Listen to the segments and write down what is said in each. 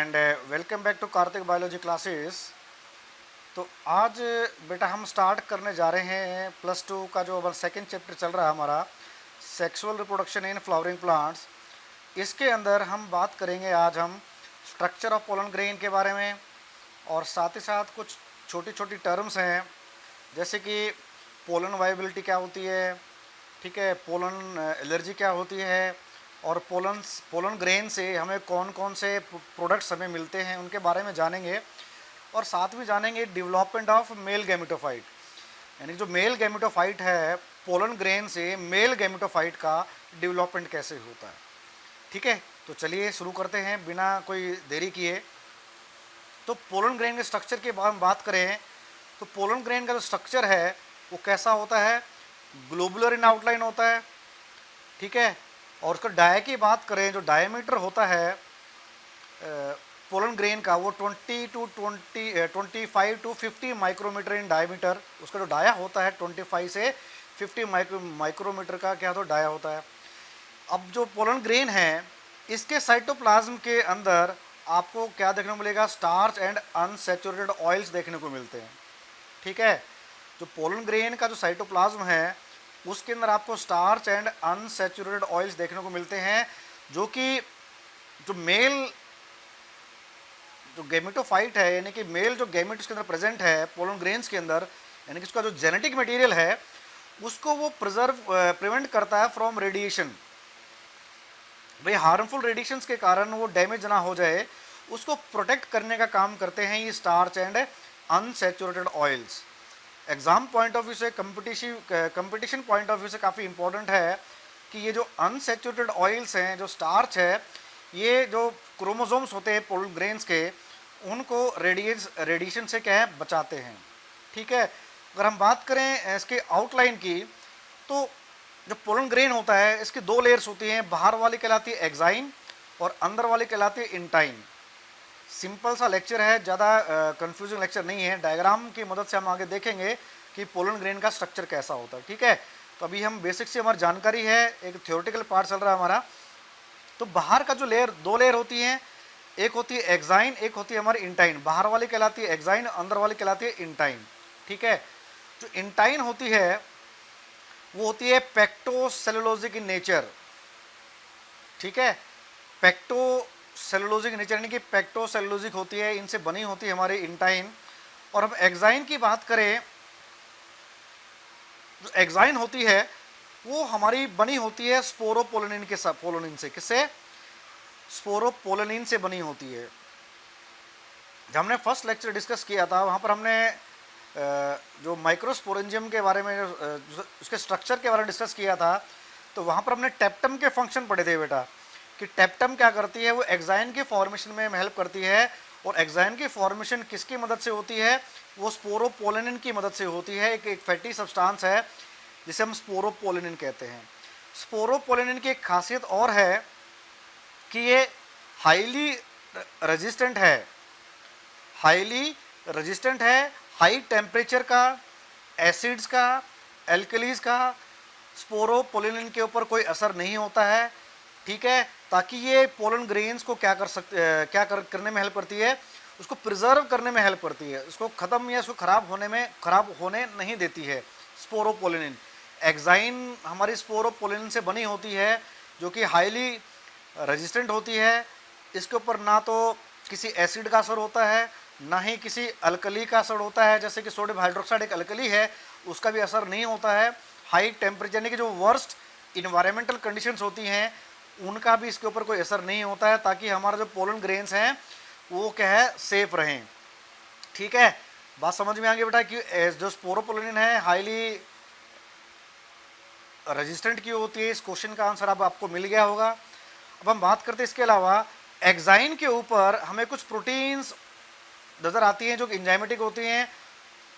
And welcome back to Kartik biology classes. तो आज बेटा हम स्टार्ट करने जा रहे हैं +2 का जो सेकंड चैप्टर चल रहा है हमारा, sexual reproduction in flowering plants. इसके अंदर हम बात करेंगे आज हम स्ट्रक्चर ऑफ पोलन ग्रेन के बारे में, और साथ ही साथ कुछ छोटी छोटी टर्म्स हैं जैसे कि पोलन वाइबिलिटी क्या होती है, ठीक है, पोलन एलर्जी क्या होती है, और पोलन ग्रेन से हमें कौन कौन से प्रोडक्ट्स हमें मिलते हैं उनके बारे में जानेंगे। और साथ में जानेंगे डेवलपमेंट ऑफ मेल गैमेटोफाइट, यानी जो मेल गैमेटोफाइट है पोलन ग्रेन से मेल गैमेटोफाइट का डेवलपमेंट कैसे होता है। ठीक है, तो चलिए शुरू करते हैं बिना कोई देरी किए। तो पोलन ग्रेन के स्ट्रक्चर के बारे में बात करें तो पोलन ग्रेन का जो स्ट्रक्चर है वो कैसा होता है, ग्लोबुलर इन आउटलाइन होता है। ठीक है, और उसका डाया की बात करें, जो डायमीटर होता है पोलन ग्रेन का वो 25 to 50 माइक्रोमीटर इन डायमीटर। उसका जो डाया होता है 25 से 50 माइक्रोमीटर का क्या तो डाया होता है। अब जो पोलन ग्रेन है इसके साइटोप्लाज्म के अंदर आपको क्या देखने को मिलेगा, स्टार्च एंड अनसैचुरेटेड ऑयल्स देखने को मिलते हैं। ठीक है, जो पोलन ग्रेन का जो साइटोप्लाज्म है उसके अंदर आपको स्टार्च एंड अनसैचुरेटेड ऑयल्स देखने को मिलते हैं, जो कि जो मेल जो गैमेटोफाइट है, यानी कि मेल जो गैमेट उसके अंदर प्रेजेंट है पोलन ग्रेन्स के अंदर, यानी कि उसका जो जेनेटिक मटेरियल है उसको वो प्रिवेंट करता है फ्रॉम रेडिएशन। भाई हार्मफुल रेडिएशंस के कारण वो डैमेज ना हो जाए, उसको प्रोटेक्ट करने का काम करते हैं ये starch and unsaturated oils. Exam point of view से, कंपटीशन पॉइंट ऑफ व्यू से काफ़ी इंपॉर्टेंट है कि ये जो अनसैचुरेटेड ऑयल्स हैं, जो स्टार्च है, ये जो क्रोमोसोम्स होते हैं पोलन ग्रेन्स के, उनको रेडिएशन से क्या है बचाते हैं। ठीक है, अगर हम बात करें इसके आउटलाइन की, तो जो पोलन ग्रेन होता है इसकी दो लेयर्स होती हैं, बाहर वाली कहलाती है एक्साइन और अंदर वाली कहलाती है इंटाइन। सिंपल सा लेक्चर है, ज़्यादा कंफ्यूजिंग लेक्चर नहीं है। डायग्राम की मदद से हम आगे देखेंगे कि पोलन ग्रेन का स्ट्रक्चर कैसा होता है। ठीक है, तो अभी हम बेसिक से हमारी जानकारी है, एक थ्योरेटिकल पार्ट चल रहा है हमारा। तो बाहर का जो लेयर, दो लेयर होती हैं, एक होती है एक्साइन, एक होती है हमारी इंटाइन। बाहर वाली कहलाती है एक्साइन, अंदर वाली कहलाती है इंटाइन। ठीक है, जो इंटाइन होती है वो होती है पेक्टोसेलुलोजिक इन नेचर। ठीक है, पेक्टोसेलुलोजिक नेचर यानी कि पेक्टोसेलुलोजिक होती है, इनसे बनी होती है हमारी इंटाइन। और हम एक्साइन की बात करें, जो एक्साइन होती है वो हमारी बनी होती है स्पोरोपोलिन के साथ, पोलिन से, किससे, स्पोरोपोलिन से बनी होती है। जब हमने फर्स्ट लेक्चर डिस्कस किया था वहाँ पर हमने जो माइक्रोस्पोरेंजियम के बारे में, उसके स्ट्रक्चर के बारे में डिस्कस किया था, तो वहाँ पर हमने टेप्टम के फंक्शन पढ़े थे बेटा, कि टेप्टम क्या करती है, वो एक्साइन के फॉर्मेशन में हेल्प करती है। और एक्साइन की फॉर्मेशन किसकी मदद से होती है, वो स्पोरोपोलिन की मदद से होती है। एक फैटी सब्सटेंस है जिसे हम स्पोरोपोलिन कहते हैं। स्पोरोपोलिन की एक खासियत और है कि ये हाईली रेजिस्टेंट है, हाई टेम्परेचर का, एसिड्स का, एल्कलीज का स्पोरोपोलिन के ऊपर कोई असर नहीं होता है। ठीक है, ताकि ये पोलन ग्रेन्स को करने में हेल्प करती है, उसको प्रिजर्व करने में हेल्प करती है, उसको ख़त्म या उसको खराब होने नहीं देती है। स्पोरोपोलिन, एक्साइन हमारी स्पोरोपोलिन से बनी होती है, जो कि हाईली रेजिस्टेंट होती है। इसके ऊपर ना तो किसी एसिड का असर होता है, ना ही किसी अल्कली का असर होता है, जैसे कि सोडियम हाइड्रोक्साइड एक अल्कली है, उसका भी असर नहीं होता है। हाई टेम्परेचर यानी कि जो वर्स्ट इन्वायरमेंटल कंडीशंस होती हैं उनका भी इसके ऊपर कोई असर नहीं होता है, ताकि हमारा जो पोलन ग्रेन्स हैं वो क्या है, सेफ रहें। ठीक है, बात समझ में आ गई बेटा, कि जो स्पोरोपोलिन है हाईली रेजिस्टेंट क्यों होती है। इस क्वेश्चन का आंसर अब आपको मिल गया होगा। अब हम बात करते हैं इसके अलावा, एक्साइन के ऊपर हमें कुछ प्रोटीन्स नजर आती हैं जो कि एंजाइमेटिक होती हैं।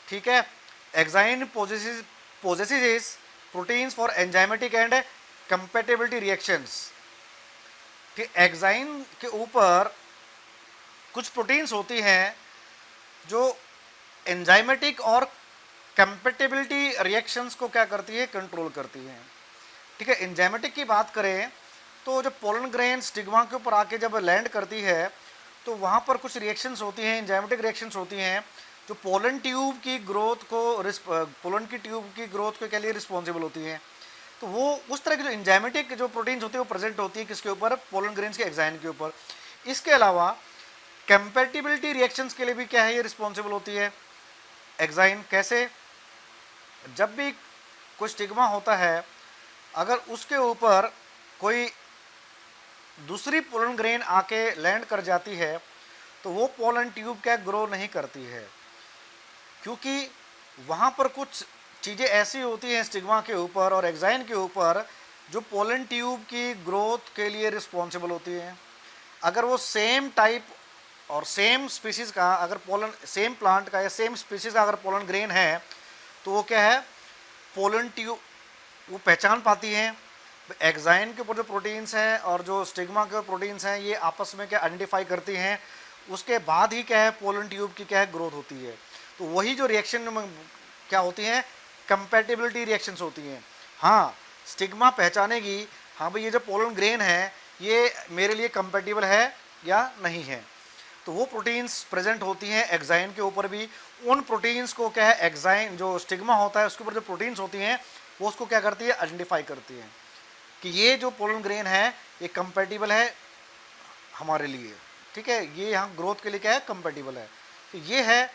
ठीक है, exine possesses proteins for enzymatic and compatibility reactions. कि एक्साइन के ऊपर कुछ प्रोटीन्स होती हैं जो एंजाइमेटिक और कंपैटिबिलिटी रिएक्शंस को क्या करती है, कंट्रोल करती हैं। ठीक है, एंजाइमेटिक की बात करें तो जब पोलन ग्रेन स्टिग्मा के ऊपर आके जब लैंड करती है तो वहाँ पर कुछ रिएक्शंस होती हैं, एंजाइमेटिक रिएक्शंस होती हैं जो पोलन ट्यूब की ग्रोथ को पोलन की ट्यूब की ग्रोथ के लिए रिस्पॉन्सिबल होती हैं। तो वो उस तरह की जो एंजाइमेटिक जो प्रोटीन्स होती है वो प्रेजेंट होती है किसके ऊपर, पोलन ग्रेन्स के एक्साइन के ऊपर। इसके अलावा कंपैटिबिलिटी रिएक्शंस के लिए भी क्या है, ये रिस्पॉन्सिबल होती है एक्साइन। कैसे, जब भी कोई स्टिग्मा होता है, अगर उसके ऊपर कोई दूसरी पोलन ग्रेन आके लैंड कर जाती है तो वो पोलन ट्यूब क्या ग्रो नहीं करती है, क्योंकि वहाँ पर कुछ चीज़ें ऐसी होती हैं स्टिग्मा के ऊपर और एक्साइन के ऊपर जो पोलन ट्यूब की ग्रोथ के लिए रिस्पॉन्सिबल होती हैं। अगर वो सेम टाइप और सेम स्पीसीज़ का, अगर पोलन सेम प्लांट का या सेम स्पीसीज़ का अगर पोलन ग्रेन है तो वो क्या है, पोलन ट्यूब वो पहचान पाती हैं। एक्साइन के ऊपर जो प्रोटीन्स हैं और जो स्टिग्मा के प्रोटीन्स हैं ये आपस में क्या आइडेंटिफाई करती हैं, उसके बाद ही क्या है पोलन ट्यूब की क्या है ग्रोथ होती है। तो वही जो रिएक्शन में क्या होती हैं, कंपैटिबिलिटी रिएक्शंस होती हैं। हाँ, स्टिग्मा पहचानेगी, हाँ भाई ये जो पोलन ग्रेन है ये मेरे लिए कंपैटिबल है या नहीं है, तो वो प्रोटीन्स प्रेजेंट होती हैं एक्साइन के ऊपर भी। उन प्रोटीन्स को क्या है, एक्साइन जो स्टिग्मा होता है उसके ऊपर जो प्रोटीन्स होती हैं वो उसको क्या करती है, आइडेंटिफाई करती हैं कि ये जो पोलन ग्रेन है ये कंपैटिबल है हमारे लिए, ठीक है, ये यहाँ ग्रोथ के लिए क्या है, कंपैटिबल है। तो ये है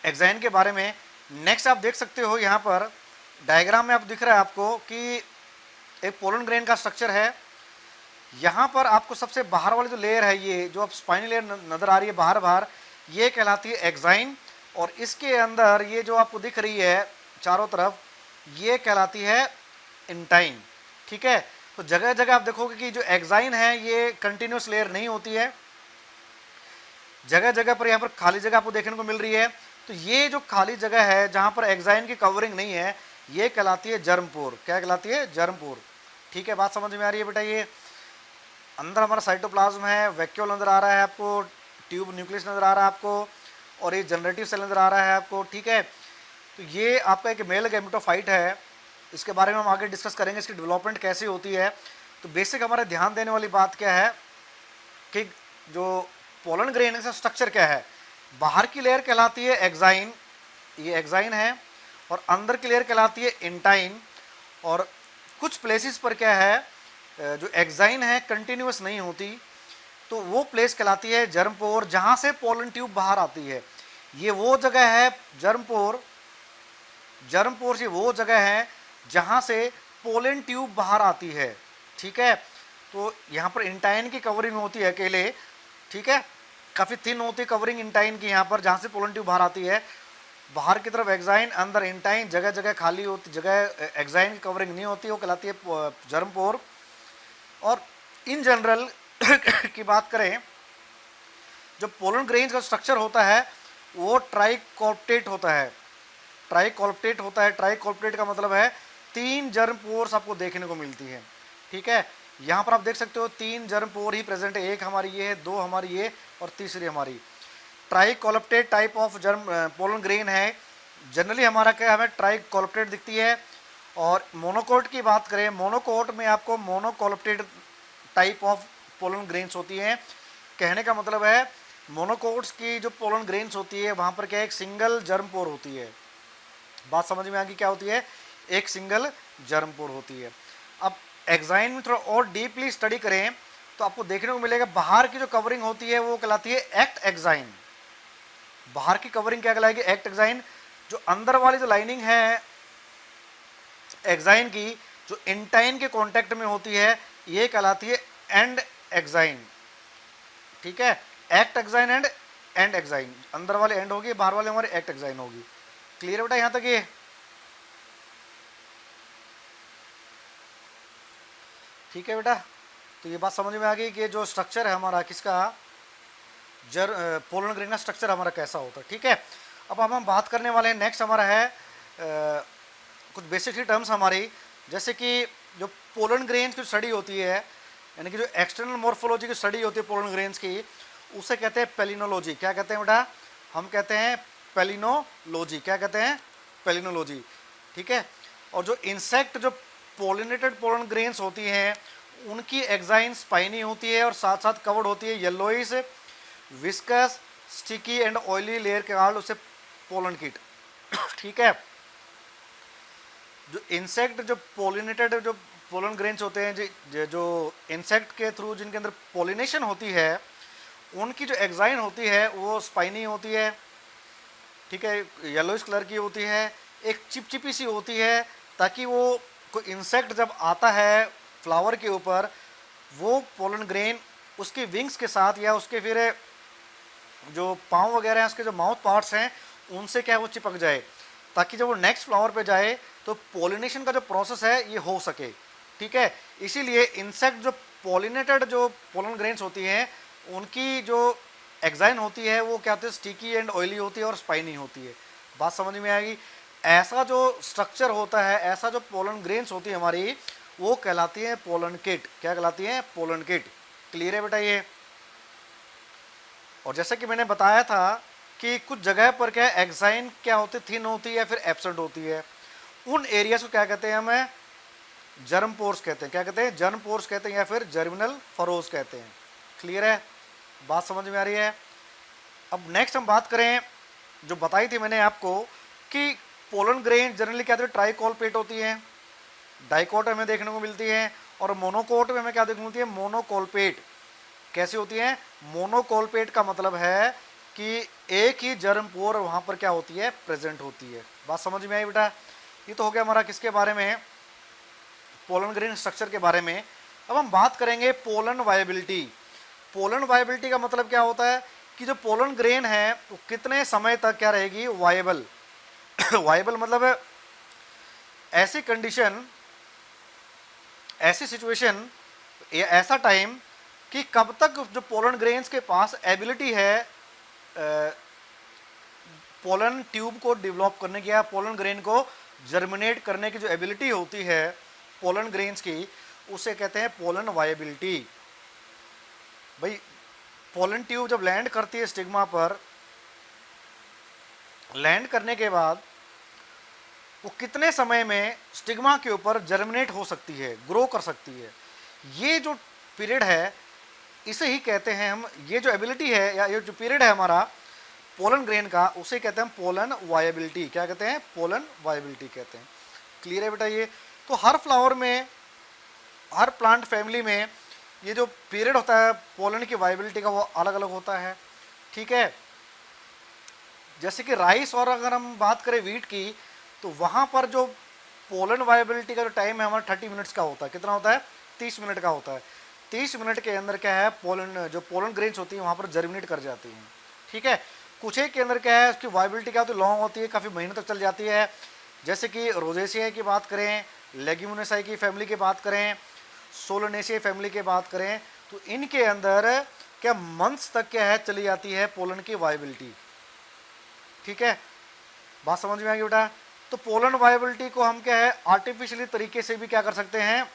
एक्साइन के बारे में। नेक्स्ट आप देख सकते हो यहाँ पर डायग्राम में आप दिख रहा है आपको कि एक पोलन ग्रेन का स्ट्रक्चर है। यहाँ पर आपको सबसे बाहर वाली जो लेयर है, ये जो आप स्पाइनल लेयर नज़र आ रही है बाहर बाहर, ये कहलाती है एक्साइन, और इसके अंदर ये जो आपको दिख रही है चारों तरफ ये कहलाती है इंटाइन, ठीक है। तो जगह जगह आप देखोगे कि जो एक्साइन है ये कंटिन्यूस लेयर नहीं होती है, जगह जगह पर यहाँ पर खाली जगह आपको देखने को मिल रही है। तो ये जो खाली जगह है जहाँ पर एक्साइन की कवरिंग नहीं है ये कहलाती है जर्मपोर। क्या कहलाती है, जर्मपोर, ठीक है। बात समझ में आ रही है बेटा। ये अंदर हमारा साइटोप्लाज्म है, वैक्यूल नज़र आ रहा है आपको, ट्यूब न्यूक्लियस नज़र आ रहा है आपको, और ये जनरेटिव सेल नज़र आ रहा है आपको, ठीक है। तो ये आपका एक मेल गैमेटोफाइट है, इसके बारे में हम आगे डिस्कस करेंगे, इसकी डेवलपमेंट कैसे होती है। तो बेसिक हमारे ध्यान देने वाली बात क्या है कि जो पोलन ग्रेन का स्ट्रक्चर क्या है, बाहर की लेयर कहलाती है एक्साइन, ये एक्साइन है, और अंदर की लेयर कहलाती है इंटाइन। और कुछ प्लेसेस पर क्या है, जो एक्साइन है कंटिन्यूस नहीं होती, तो वो प्लेस कहलाती है जर्मपोर, जहाँ से पोलन ट्यूब बाहर आती है। ये वो जगह है जर्मपोर, जर्मपोर से वो जगह है जहाँ से पोलन ट्यूब बाहर आती है, ठीक है। तो यहाँ पर इंटाइन की कवरिंग होती है अकेले, ठीक है, काफ़ी थिन होती है कवरिंग इंटाइन की यहाँ पर, जहाँ से पोलन ट्यूब बाहर आती है। बाहर की तरफ एक्साइन, अंदर इंटाइन, जगह जगह खाली होती, जगह एक्साइन की कवरिंग नहीं होती, वो कहलाती है जर्मपोर। और इन जनरल की बात करें, जो पोलन ग्रेन्स का स्ट्रक्चर होता है वो ट्राइकॉर्पेट होता है, ट्राइकॉर्पेट होता है। ट्राइकॉर्पेट का मतलब है 3 जर्म पोर्स आपको देखने को मिलती है, ठीक है। यहाँ पर आप देख सकते हो 3 जर्म पोर ही प्रेजेंट है, एक हमारी ये है, 2 हमारी ये, और तीसरी हमारी। Tricolpate type of germ pollen grain है। जनरली हमारा क्या हमें ट्राइकॉर्पेट दिखती है। और मोनोकोट की बात करें, मोनोकोट में आपको मोनोकॉर्पेट टाइप ऑफ पोलन ग्रेन्स होती हैं। कहने का मतलब है मोनोकोट्स की जो पोलन ग्रेन्स होती है वहाँ पर क्या एक सिंगल जर्म पोर होती है। बात समझ में आ गई क्या होती है, एक सिंगल जर्म पोर होती है। अब एक्साइन में थोड़ा और डीपली स्टडी करें तो आपको देखने को मिलेगा बाहर की जो कवरिंग होती है वो कहलाती है एक्ट एक्साइन। बाहर की कवरिंग क्या कहलाएगी, एक्ट एक्साइन। जो अंदर वाली जो लाइनिंग है एक्साइन की, जो इंटाइन के कांटेक्ट में होती है, ये कहलाती है एंड एक्साइन, ठीक है। Act exine and and exine, अंदर वाले एंड होगी, बाहर वाले हमारे एक्ट एक्साइन होगी। क्लियर बेटा यहां तक ये, ठीक है बेटा। तो ये बात समझ में आ गई कि जो स्ट्रक्चर है हमारा किसका, पोलन ग्रेन का स्ट्रक्चर हमारा कैसा होता है, ठीक है। अब हम बात करने वाले हैं, नेक्स्ट हमारा है कुछ बेसिक सी टर्म्स हमारी, जैसे कि जो पोलन ग्रेन्स की स्टडी होती है, यानी कि जो एक्सटर्नल मॉर्फोलॉजी की स्टडी होती है पोलन ग्रेन्स की, उसे कहते हैं पेलिनोलॉजी। क्या कहते हैं बेटा, हम कहते हैं पेलिनोलॉजी। क्या कहते हैं, पेलिनोलॉजी, ठीक है। और जो इंसेक्ट जो पोलिनेटेड पोलन ग्रेन्स होती हैं उनकी एग्जाइन स्पाइनी होती है और साथ साथ कवर्ड होती है yellowish viscous sticky and oily layer के कारण उसे पोलन किट। ठीक है, जो इंसेक्ट जो पोलिनेटेड जो पोलन ग्रेन्स होते हैं जो इंसेक्ट के थ्रू जिनके अंदर पोलिनेशन होती है उनकी जो एग्जाइन होती है वो स्पाइनी होती है। ठीक है, येलोइश कलर की होती है, एक चिपचिपी सी होती है, ताकि वो कोई इंसेक्ट जब आता है फ्लावर के ऊपर वो पोलन ग्रेन उसकी विंग्स के साथ या उसके फिर जो पाँव वगैरह हैं उसके जो माउथ पार्ट्स हैं उनसे क्या है वो चिपक जाए, ताकि जब वो नेक्स्ट फ्लावर पे जाए तो पोलिनेशन का जो प्रोसेस है ये हो सके। ठीक है, इसीलिए इंसेक्ट जो पोलिनेटेड जो पोलन ग्रेन्स होती हैं उनकी जो एग्जाइन होती है वो क्या होती है स्टिकी एंड ऑयली होती है और स्पाइनी होती है। बात समझ में आएगी। ऐसा जो स्ट्रक्चर होता है, ऐसा जो पोलन ग्रेन्स होती है हमारी वो कहलाती है पोलन किट। क्या कहलाती है? Pollen kit. क्लियर है बेटा ये? और जैसे कि मैंने बताया था कि कुछ जगह पर क्या एग्जाइन क्या होती है थिन होती है या फिर एब्सेंट होती है, उन एरियाज को क्या कहते हैं हमें जर्म पोर्स कहते हैं। क्या कहते हैं? जर्म पोर्स कहते हैं या फिर जर्मिनल फरोज कहते हैं। क्लियर है? बात समझ में आ रही है? अब नेक्स्ट हम बात करें जो बताई थी मैंने आपको कि पोलन ग्रेन जनरली क्या होती है ट्राइकोलपेट होती है, डाइकोट हमें देखने को मिलती है और मोनोकोट में हमें क्या देखने को मिलती है मोनोकोलपेट। कैसी होती है? मोनोकोलपेट का मतलब है कि एक ही जर्म पोर वहां पर क्या होती है प्रेजेंट होती है। बात समझ में आई बेटा? ये तो हो गया हमारा किसके बारे में पोलन ग्रेन स्ट्रक्चर के बारे में। अब हम बात करेंगे पोलन वायबिलिटी। पोलन वायबिलिटी का मतलब क्या होता है कि जो पोलन ग्रेन है वो कितने समय तक क्या रहेगी वायबल। वायबल मतलब ऐसी कंडीशन, ऐसी सिचुएशन, ऐसा टाइम कि कब तक जो पोलन ग्रेन्स के पास एबिलिटी है पोलन ट्यूब को डेवलप करने की या पोलन ग्रेन को जर्मिनेट करने की जो एबिलिटी होती है पोलन ग्रेन्स की, उसे कहते हैं पोलन वायबिलिटी। भाई पोलन ट्यूब जब लैंड करती है स्टिग्मा पर, लैंड करने के बाद वो कितने समय में स्टिग्मा के ऊपर जर्मिनेट हो सकती है, ग्रो कर सकती है, ये जो पीरियड है इसे ही कहते हैं हम, ये जो एबिलिटी है या ये जो पीरियड है हमारा पोलन ग्रेन का, उसे कहते हैं पोलन वायबिलिटी। क्या कहते हैं? पोलन वायबिलिटी कहते हैं। क्लियर है बेटा ये? तो हर फ्लावर में, हर प्लांट फैमिली में ये जो पीरियड होता है पोलन की वायबिलिटी का वो अलग अलग होता है। ठीक है, जैसे कि राइस और अगर हम बात करें वीट की तो वहाँ पर जो पोलन वायबिलिटी का जो टाइम है हमारा 30 मिनट्स का होता है। कितना होता है? 30 मिनट का होता है। 30 मिनट के अंदर क्या है पोलन जो पोलन ग्रेन्स होती है वहाँ पर जर्मिनेट कर जाती हैं। ठीक है, कुछ एक के अंदर क्या है उसकी वायबिलिटी क्या होती है लॉन्ग होती है, काफ़ी महीनों तक चल जाती है। जैसे कि रोजेसिया की बात करें, लेग्यूमिनेसाई की फैमिली की बात करें, सोलोनेसिया फैमिली की बात करें, तो इनके अंदर क्या मंथ्स तक क्या है चली जाती है पोलन की वायबिलिटी। ठीक है, बात समझ में आ गई बेटा? तो पोलन वायबिलिटी को हम क्या है आर्टिफिशियली तरीके से भी क्या कर सकते हैं,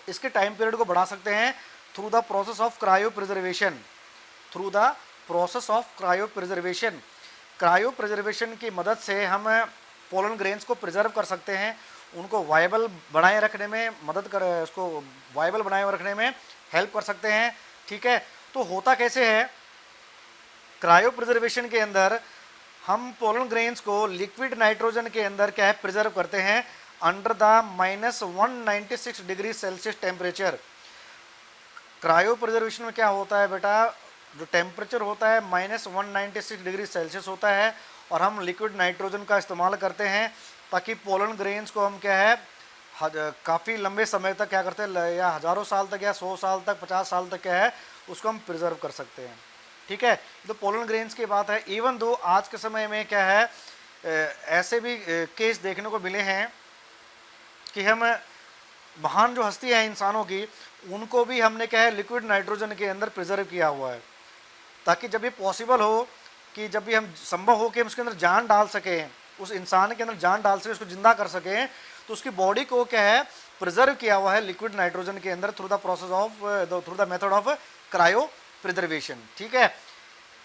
इसके टाइम पीरियड को बढ़ा सकते हैं through the process of cryo preservation. Through the process of cryo preservation, cryo preservation की मदद से हम पोलन ग्रेन्स को प्रिजर्व कर सकते हैं, उनको वायबल बनाए रखने में मदद कर, उसको वायबल बनाए रखने में हेल्प कर सकते हैं। ठीक है, तो होता कैसे है क्रायो प्रिजर्वेशन के अंदर हम पोलन ग्रेन्स को लिक्विड नाइट्रोजन के अंदर क्या है प्रिजर्व करते हैं under the -196 degree Celsius temperature. Cryo preservation में क्या होता है बेटा, जो टेम्परेचर होता है -196 डिग्री सेल्सियस होता है और हम लिक्विड नाइट्रोजन का इस्तेमाल करते हैं ताकि पोलन ग्रेन्स को हम क्या है काफ़ी लंबे समय तक क्या करते हैं या हज़ारों साल तक या 100 साल तक 50 साल तक क्या है उसको हम प्रिजर्व कर सकते हैं। ठीक है, तो पोलन ग्रेन्स की बात है। इवन दो आज के समय में क्या है ऐसे भी केस देखने को मिले हैं कि हम महान जो हस्ती है इंसानों की उनको भी हमने क्या है लिक्विड नाइट्रोजन के अंदर प्रिजर्व किया हुआ है, ताकि जब ये पॉसिबल हो कि जब भी हम संभव हो कि हम उसके अंदर जान डाल सकें, उस इंसान के अंदर जान डाल सकें, उसको जिंदा कर सकें, तो उसकी बॉडी को क्या है प्रिजर्व किया हुआ है लिक्विड नाइट्रोजन के अंदर through the process of through the method of cryo preservation. ठीक है,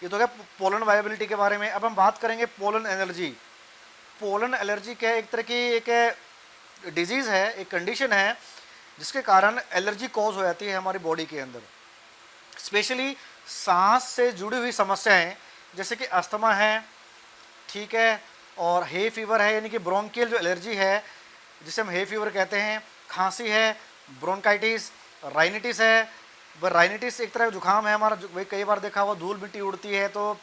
ये तो क्या पोलन वायबिलिटी के बारे में। अब हम बात करेंगे पोलन एलर्जी। पोलन एलर्जी क्या है, एक तरह की एक डिजीज़ है, एक कंडीशन है जिसके कारण एलर्जी कॉज हो जाती है हमारी बॉडी के अंदर। स्पेशली सांस से जुड़ी हुई समस्याएं जैसे कि अस्थमा है, ठीक है, और हे फीवर है, यानी कि ब्रोंकियल जो एलर्जी है जिसे हम हे फीवर कहते हैं, खांसी है, ब्रोंकाइटिस, राइनिटिस है। वह राइनिटिस एक तरह का जुकाम है हमारा, जो भाई कई बार देखा हुआ धूल मिट्टी उड़ती है तो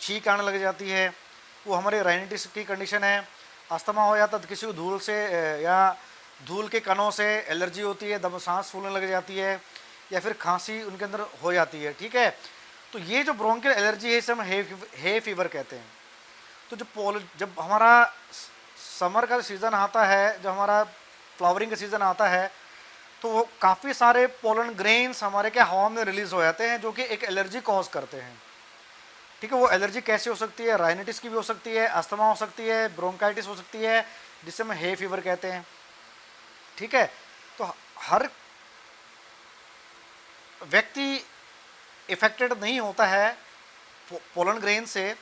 छींक आने लग जाती है, वो हमारी राइनिटिस की कंडीशन है। अस्थमा हो जाता तो किसी को धूल से या धूल के कणों से एलर्जी होती है, दम सांस फूलने लग जाती है, या फिर खांसी उनके अंदर हो जाती है, ठीक है। तो ये जो ब्रोंकियल एलर्जी है इसे हम हे फीवर कहते हैं। तो जब हमारा समर का सीज़न आता है, जब हमारा फ्लावरिंग का सीज़न आता है, तो वो काफ़ी सारे पोलन ग्रेन्स हमारे क्या हवा में रिलीज हो जाते हैं जो कि एक एलर्जी कॉज करते हैं, ठीक है। वो एलर्जी कैसे हो सकती है? राइनिटिस की भी हो सकती है, अस्थमा हो सकती है, ब्रोंकाइटिस हो सकती है, जिसे हम हे फीवर कहते हैं, ठीक है। तो हर व्यक्ति इफेक्टेड नहीं होता है पोलन ग्रेन से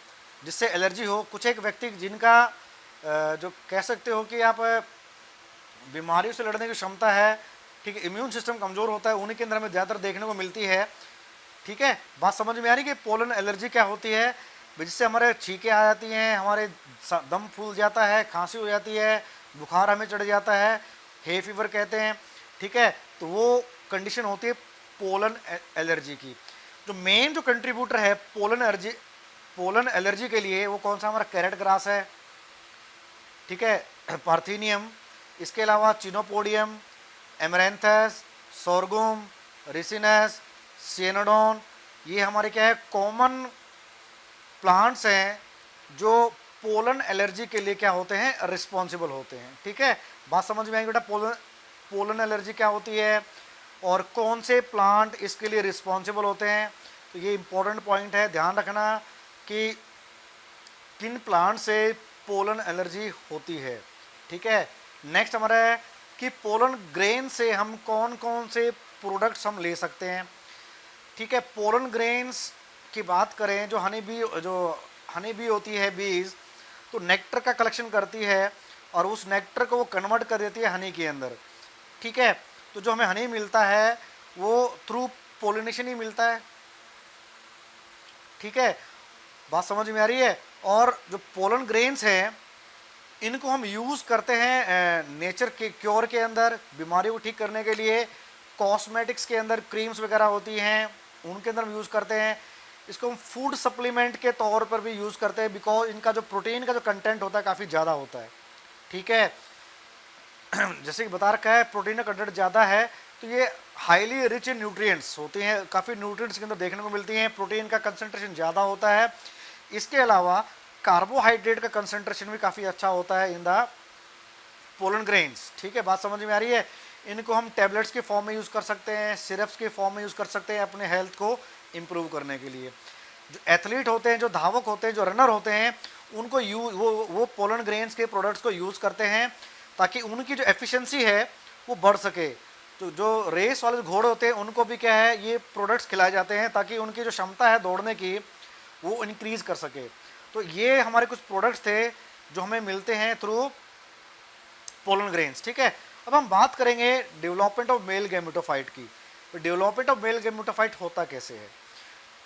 जिससे एलर्जी हो। कुछ एक व्यक्ति जिनका जो कह सकते हो कि आप बीमारियों से लड़ने की क्षमता है, ठीक है, इम्यून सिस्टम कमज़ोर होता है, उन्हीं के अंदर हमें ज़्यादातर देखने को मिलती है, ठीक है। बात समझ में आ रही कि पोलन एलर्जी क्या होती है? जिससे हमारे छींकें आ जाती हैं, हमारे दम फूल जाता है, खांसी हो जाती है, बुखार हमें चढ़ जाता है, हे फीवर कहते हैं, ठीक है। तो वो कंडीशन होती है पोलन एलर्जी की। जो मेन जो कंट्रीब्यूटर है पोलन एलर्जी के लिए वो कौन सा? हमारा कैरेट ग्रास है, ठीक है, पार्थीनियम, इसके अलावा चिनोपोडियम, एमरेंथस, सोरगुम, रिसिनस, सिएनोडोन, ये हमारे क्या है कॉमन प्लांट्स हैं जो पोलन एलर्जी के लिए क्या होते हैं? रिस्पॉन्सिबल होते हैं, ठीक है। बात समझ में आई बेटा? पोलन एलर्जी क्या होती है और कौन से प्लांट इसके लिए रिस्पॉन्सिबल होते हैं। तो ये इंपॉर्टेंट पॉइंट है, ध्यान रखना कि किन प्लांट से पोलन एलर्जी होती है, ठीक है। नेक्स्ट हमारा है कि पोलन ग्रेन से हम कौन कौन से प्रोडक्ट्स हम ले सकते हैं, ठीक है। पोलन ग्रेन्स की बात करें, जो हनी बी होती है बीज, तो नेक्टर का कलेक्शन करती है और उस नेक्टर को वो कन्वर्ट कर देती है हनी के अंदर, ठीक है। तो जो हमें हनी मिलता है वो थ्रू पोलिनेशन ही मिलता है, ठीक है। बात समझ में आ रही है? और जो पोलन ग्रेन्स हैं इनको हम यूज़ करते हैं नेचर के क्योर के अंदर, बीमारियों को ठीक करने के लिए, कॉस्मेटिक्स के अंदर क्रीम्स वगैरह होती हैं उनके अंदर हम यूज़ करते हैं। इसको हम फूड सप्लीमेंट के तौर पर भी यूज़ करते हैं, बिकॉज इनका जो प्रोटीन का जो कंटेंट होता है काफ़ी ज़्यादा होता है, ठीक है। जैसे कि बता रखा है प्रोटीन का कंटेंट ज़्यादा है, तो ये हाईली रिच इन न्यूट्रिएंट्स होती हैं, काफ़ी न्यूट्रिएंट्स के अंदर देखने को मिलती हैं, प्रोटीन का कंसंट्रेशन ज़्यादा होता है। इसके अलावा कार्बोहाइड्रेट का कंसंट्रेशन भी काफ़ी अच्छा होता है इन द पोलन ग्रेन्स, ठीक है। बात समझ में आ रही है? इनको हम टैबलेट्स के फॉर्म में यूज़ कर सकते हैं, सिरप्स के फॉर्म में यूज़ कर सकते हैं अपने हेल्थ को इम्प्रूव करने के लिए। जो एथलीट होते हैं, जो धावक होते हैं, जो रनर होते हैं, उनको वो पोलन ग्रेन्स के प्रोडक्ट्स को यूज़ करते हैं ताकि उनकी जो एफिशिएंसी है वो बढ़ सके। तो जो रेस वाले घोड़े होते हैं उनको भी क्या है ये प्रोडक्ट्स खिलाए जाते हैं ताकि उनकी जो क्षमता है दौड़ने की वो इंक्रीज़ कर सके। तो ये हमारे कुछ प्रोडक्ट्स थे जो हमें मिलते हैं थ्रू पोलन ग्रेन्स, ठीक है। अब हम बात करेंगे डेवलपमेंट ऑफ मेल गैमेटोफाइट की। तो डेवलपमेंट ऑफ मेल गैमेटोफाइट होता कैसे है,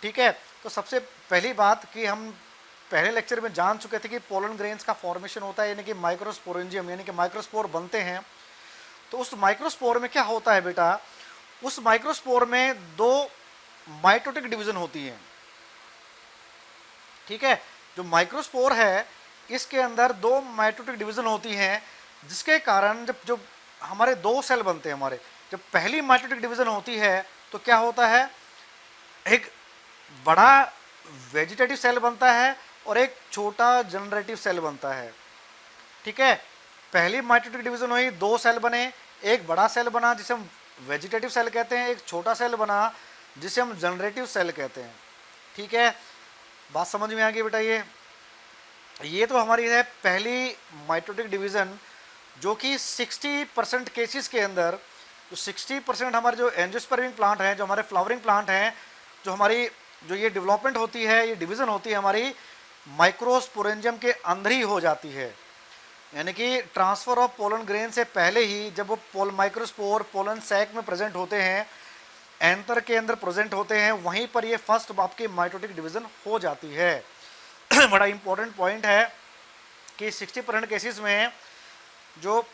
ठीक है। तो सबसे पहली बात कि हम पहले लेक्चर में जान चुके थे कि पोलन ग्रेन्स का फॉर्मेशन होता है, यानी कि माइक्रोस्पोरेंजियम, यानी कि माइक्रोस्पोर बनते हैं। तो उस माइक्रोस्पोर में क्या होता है बेटा? उस माइक्रोस्पोर में दो माइटोटिक डिवीजन होती हैं, ठीक है। जो माइक्रोस्पोर है इसके अंदर दो माइटोटिक डिवीजन होती हैं, जिसके कारण जब हमारे दो सेल बनते हैं, हमारे जब पहली माइटोटिक डिवीजन होती है तो क्या होता है? एक बड़ा वेजिटेटिव सेल बनता है और एक छोटा जनरेटिव सेल बनता है, ठीक है। पहली माइटोटिक डिवीजन हुई, दो सेल बने, एक बड़ा सेल बना जिसे हम वेजिटेटिव सेल कहते हैं, एक छोटा सेल बना जिसे हम जनरेटिव सेल कहते हैं, ठीक है। बात समझ में आ गई बेटा? ये तो हमारी है पहली माइटोटिक डिवीजन, जो कि 60% केसेस के अंदर, जो 60% हमारे जो एंजियोस्पर्मिक प्लांट हैं, जो हमारे फ्लावरिंग प्लांट हैं, जो हमारी जो ये डेवलपमेंट होती है, ये डिवीज़न होती है हमारी माइक्रोस्पोरेंजियम के अंदर ही हो जाती है। यानी कि ट्रांसफर ऑफ पोलन ग्रेन से पहले ही जब वो माइक्रोस्पोर पोलन सैक में प्रेजेंट होते हैं, एंथर के अंदर प्रेजेंट होते हैं, वहीं पर ये फर्स्ट आपकी माइटोटिक डिवीजन हो जाती है। बड़ा इंपॉर्टेंट पॉइंट है कि 60% केसेस में जो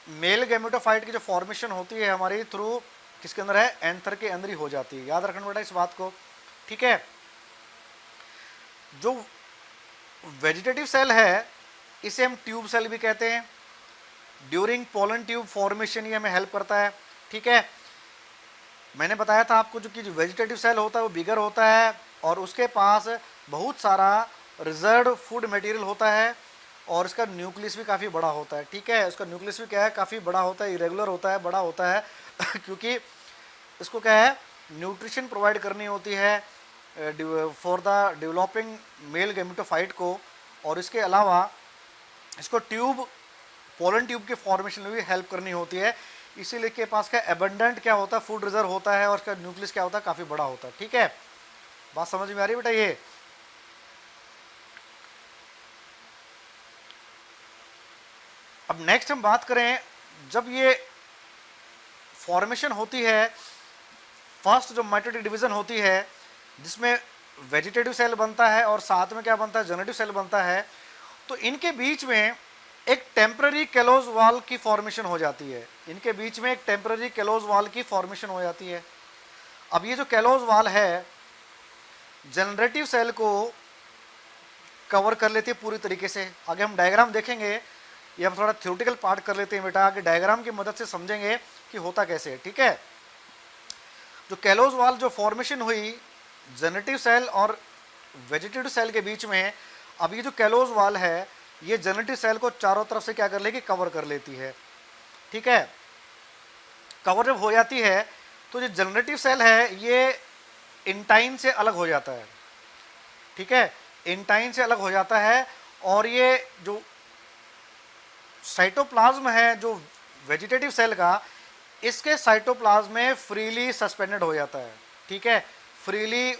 मेल गैमेटोफाइट की जो फॉर्मेशन होती है हमारी थ्रू किसके अंदर है, एंथर के अंदर ही हो जाती है। याद रखना बेटा इस बात को, ठीक है। जो वेजिटेटिव सेल है इसे हम ट्यूब सेल भी कहते हैं। ड्यूरिंग पोलन ट्यूब फॉर्मेशन ये हमें हेल्प करता है, ठीक है। मैंने बताया था आपको जो कि जो वेजिटेटिव सेल होता है वो बिगर होता है और उसके पास बहुत सारा रिजर्व फूड मटेरियल होता है और इसका न्यूक्लियस भी काफ़ी बड़ा होता है, ठीक है। उसका न्यूक्लियस भी क्या है, काफ़ी बड़ा होता है, इरेगुलर होता है, बड़ा होता है क्योंकि इसको क्या है, न्यूट्रिशन प्रोवाइड करनी होती है for the developing male gametophyte को, और इसके अलावा इसको ट्यूब पोलन ट्यूब के फॉर्मेशन में भी हेल्प करनी होती है। इसीलिए के पास क्या एबंडेंट क्या होता है, फूड रिजर्व होता है और इसका न्यूक्लियस क्या होता है, काफ़ी बड़ा होता है, ठीक है। बात समझ में आ रही है बेटा ये। अब नेक्स्ट हम बात करें, जब ये फॉर्मेशन होती है, फर्स्ट जो माइटोटिक डिवीजन होती है जिसमें वेजिटेटिव सेल बनता है और साथ में क्या बनता है, जेनेटिव सेल बनता है, तो इनके बीच में एक टेम्पररी कैलोज वॉल की फॉर्मेशन हो जाती है। इनके बीच में एक टेम्पररी कैलोज वॉल की फॉर्मेशन हो जाती है। अब ये जो कैलोज वॉल है जनरेटिव सेल को कवर कर लेती है पूरी तरीके से। आगे हम डायग्राम देखेंगे, ये हम थोड़ा थ्योरेटिकल पार्ट कर लेते हैं बेटा, आगे डायग्राम की मदद से समझेंगे कि होता कैसे है, ठीक है। जो कैलोज वॉल जो फॉर्मेशन हुई जेनेटिव सेल और वेजिटेटिव सेल के बीच में, अब ये जो कैलोज वॉल है ये जेनेटिव सेल को चारों तरफ से क्या कर लेगी, कवर कर लेती है, ठीक है। कवर जब हो जाती है तो जो जनरेटिव सेल है ये इंटाइन से अलग हो जाता है, ठीक है, इंटाइन से अलग हो जाता है और ये जो साइटोप्लाज्म है जो वेजिटेटिव सेल का, इसके साइटोप्लाज्म में फ्रीली सस्पेंडेड हो जाता है, ठीक है, फ्रीली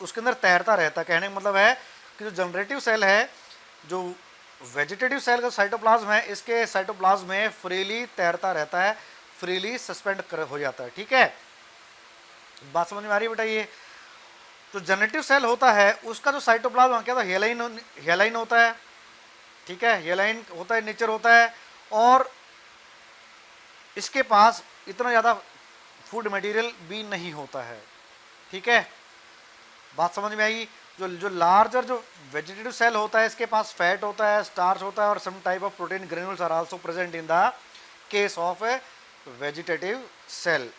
उसके अंदर तैरता रहता है। कहने का मतलब है कि जो जनरेटिव सेल है, जो वेजिटेटिव सेल का साइटोप्लाज्म है, इसके साइटोप्लाज्म में फ्रीली तैरता रहता है, फ्रीली सस्पेंड हो जाता है, ठीक है। बात समझ में आ रही है बेटा ये। तो जनरेटिव सेल होता है उसका जो साइटोप्लाज्म क्या था, हेलाइन होता है, ठीक है, हेलाइन होता है, नेचर होता है, और इसके पास इतना ज़्यादा फूड मटेरियल भी नहीं होता है, ठीक है। बात समझ में आई। जो लार्जर जो वेजिटेटिव सेल होता है इसके पास फैट होता है, स्टार्च होता है और some type of protein granules are also present in the case of vegetative cell.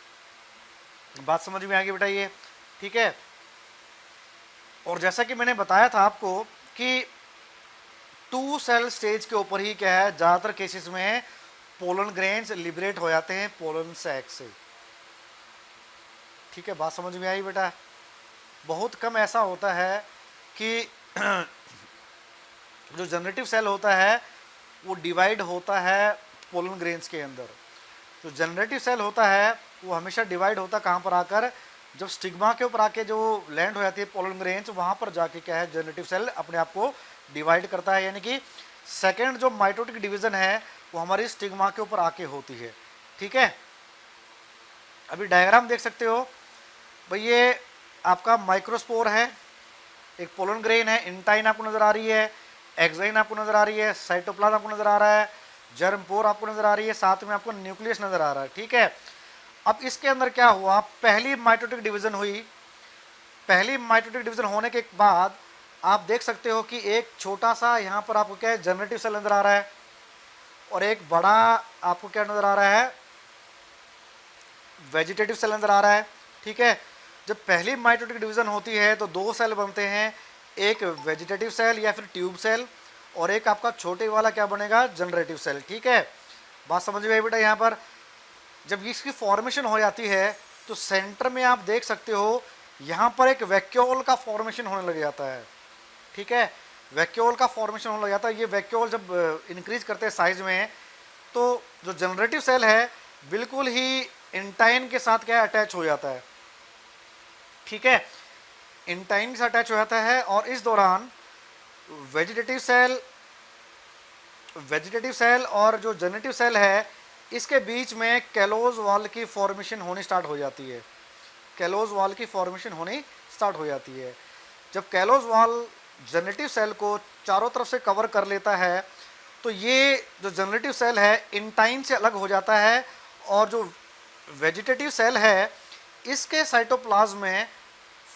बात समझ में आ गई बेटा ये, ठीक है। और जैसा कि मैंने बताया था आपको कि 2 सेल स्टेज के ऊपर ही क्या है, ज़्यादातर केसेस में पोलन ग्रेन्स लिबरेट हो जाते हैं पोलन सैक से, ठीक है। बात समझ में आई बेटा। बहुत कम ऐसा होता है कि जो जनरेटिव सेल होता है वो डिवाइड होता है पोलन ग्रेन्स के अंदर। जो जनरेटिव सेल होता है वो हमेशा डिवाइड होता कहाँ पर आकर, जब स्टिग्मा के ऊपर आके जो लैंड हो जाती है पोलन ग्रेन्स, वहाँ पर जाके क्या है जनरेटिव सेल अपने आप को डिवाइड करता है। यानी कि सेकेंड जो माइटोटिक डिवीजन है वो हमारी स्टिग्मा के ऊपर आके होती है, ठीक है। अभी डायग्राम देख सकते हो भाई, ये आपका माइक्रोस्पोर है, एक पोलन ग्रेन है, इंटाइन आपको नजर आ रही है, एक्साइन आपको नजर आ रही है, साइटोप्लाज्म आपको नजर आ रहा है, जर्म पोर आपको नजर आ रही है, साथ में आपको न्यूक्लियस नजर आ रहा है, ठीक है। अब इसके अंदर क्या हुआ, पहली माइटोटिक डिवीजन हुई। पहली माइटोटिक डिवीजन होने के बाद आप देख सकते हो कि एक छोटा सा यहाँ पर आपको क्या है, जनरेटिव सेल नजर आ रहा है और एक बड़ा आपको क्या नजर आ रहा है, वेजिटेटिव सेल नजर आ रहा है, ठीक है। जब पहली माइटोटिक डिवीजन होती है तो 2 सेल बनते हैं, एक वेजिटेटिव सेल या फिर ट्यूब सेल और एक आपका छोटे वाला क्या बनेगा, जनरेटिव सेल, ठीक है। बात समझ में आई बेटा। यहाँ पर जब इसकी फॉर्मेशन हो जाती है तो सेंटर में आप देख सकते हो यहाँ पर एक वैक्यूल का फॉर्मेशन होने लग जाता है, ठीक है, वैक्यूल का फॉर्मेशन होने लग जाता है। ये वैक्यूल जब इंक्रीज करते हैं साइज में तो जो जनरेटिव सेल है बिल्कुल ही इंटाइन के साथ क्या अटैच हो जाता है, ठीक है, इंटाइन से अटैच हो जाता है और इस दौरान वेजिटेटिव सेल वेजिटेटिव सेल और जो जनरेटिव सेल है, इसके बीच में कैलोज वॉल की फॉर्मेशन होनी स्टार्ट हो जाती है। कैलोज वॉल की फॉर्मेशन होनी स्टार्ट हो जाती है। जब कैलोज वॉल जनरेटिव सेल को चारों तरफ से कवर कर लेता है, तो ये जो जनरेटिव सेल है इंटाइन से अलग हो जाता है, और जो वेजिटेटिव सेल है इसके साइटोप्लाज्म में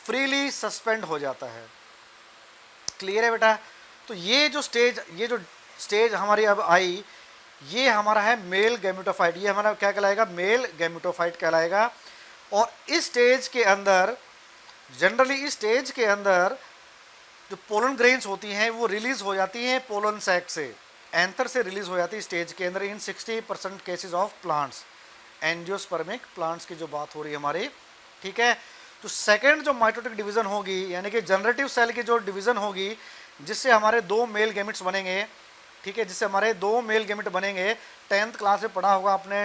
फ्रीली सस्पेंड हो जाता है। क्लियर है बेटा? तो ये जो स्टेज हमारी अब आई, ये हमारा है मेल गैमेटोफाइट। ये हमारा क्या कहलाएगा? मेल गैमेटोफाइट कहलाएगा। और इस स्टेज के अंदर, जनरली इस स्टेज के अंदर जो पोलन ग्रेन्स होती हैं वो रिलीज हो जाती हैं पोलन सैक से, एंथर से रिलीज हो जाती है स्टेज के अंदर इन 60% cases of plants, angiospermic plants की जो बात हो रही है हमारी। ठीक है? तो सेकंड जो माइटोटिक डिवीजन होगी, यानी कि जनरेटिव सेल की जो डिवीजन होगी, जिससे हमारे 2 मेल गैमेट्स बनेंगे। ठीक है? जिससे हमारे 2 मेल गैमेट बनेंगे। 10th क्लास में पढ़ा होगा आपने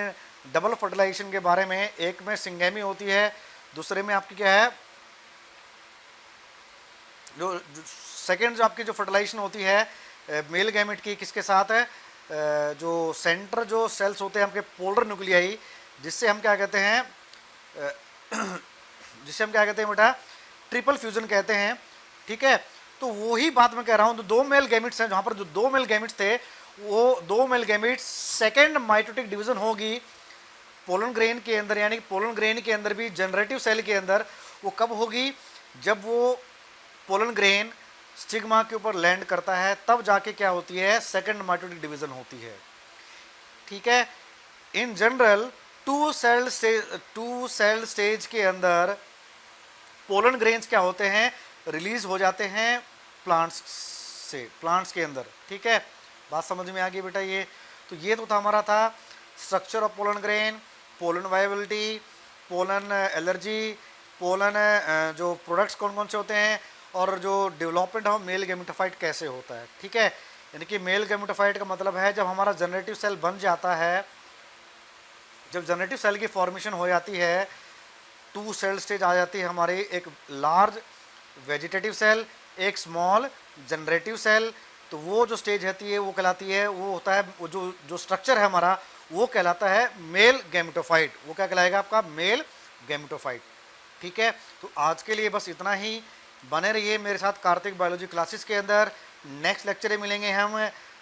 डबल फर्टिलाइजेशन के बारे में। एक में सिंगेमी होती है, दूसरे में आपकी क्या है, जो सेकेंड जो आपकी जो फर्टिलाइजेशन होती है मेल गैमेट की, किसके साथ है? जो सेंटर जो सेल्स होते हैं आपके पोलर न्यूक्लियाई, जिससे हम क्या कहते हैं बेटा? ट्रिपल फ्यूजन कहते हैं। ठीक है? तो वही बात मैं कह रहा हूं। तो 2 मेल गैमेट्स हैं, जहां पर जो 2 मेल गैमेट्स थे, वो 2 male gametes second mitotic division होगी पोलन ग्रेन के अंदर, यानी पोलन ग्रेन के अंदर भी जनरेटिव सेल के अंदर। वो कब होगी? जब वो पोलन ग्रेन स्टिग्मा के ऊपर लैंड करता है, तब जाके क्या होती है? सेकेंड माइटोटिक डिवीजन होती है। ठीक है? इन जनरल 2 सेल स्टेज के अंदर पोलन ग्रेन्स क्या होते हैं? रिलीज हो जाते हैं प्लांट्स के अंदर। ठीक है? बात समझ में आ गई बेटा? ये तो था हमारा था structure of pollen grain, pollen viability, pollen allergy, pollen जो प्रोडक्ट्स कौन कौन से होते हैं, और जो डेवलपमेंट ऑफ मेल गैमेटोफाइट कैसे होता है। ठीक है? यानी कि मेल गैमेटोफाइट का मतलब है जब हमारा जनरेटिव सेल बन जाता है, जब जनरेटिव सेल की फॉर्मेशन हो जाती है, 2 सेल स्टेज आ जाती है हमारी, एक लार्ज वेजिटेटिव सेल, एक स्मॉल जनरेटिव सेल। तो वो जो स्टेज रहती है वो कहलाती है, वो होता है, वो जो स्ट्रक्चर है हमारा वो कहलाता है मेल गैमेटोफाइट। वो क्या कहलाएगा आपका? Male gametophyte. ठीक है? तो आज के लिए बस इतना ही। बने रहिए मेरे साथ कार्तिक बायोलॉजी क्लासेस के अंदर। नेक्स्ट लेक्चर में मिलेंगे हम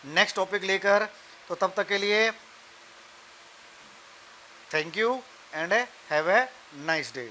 नेक्स्ट टॉपिक लेकर। तो तब तक के लिए thank you and have a nice day.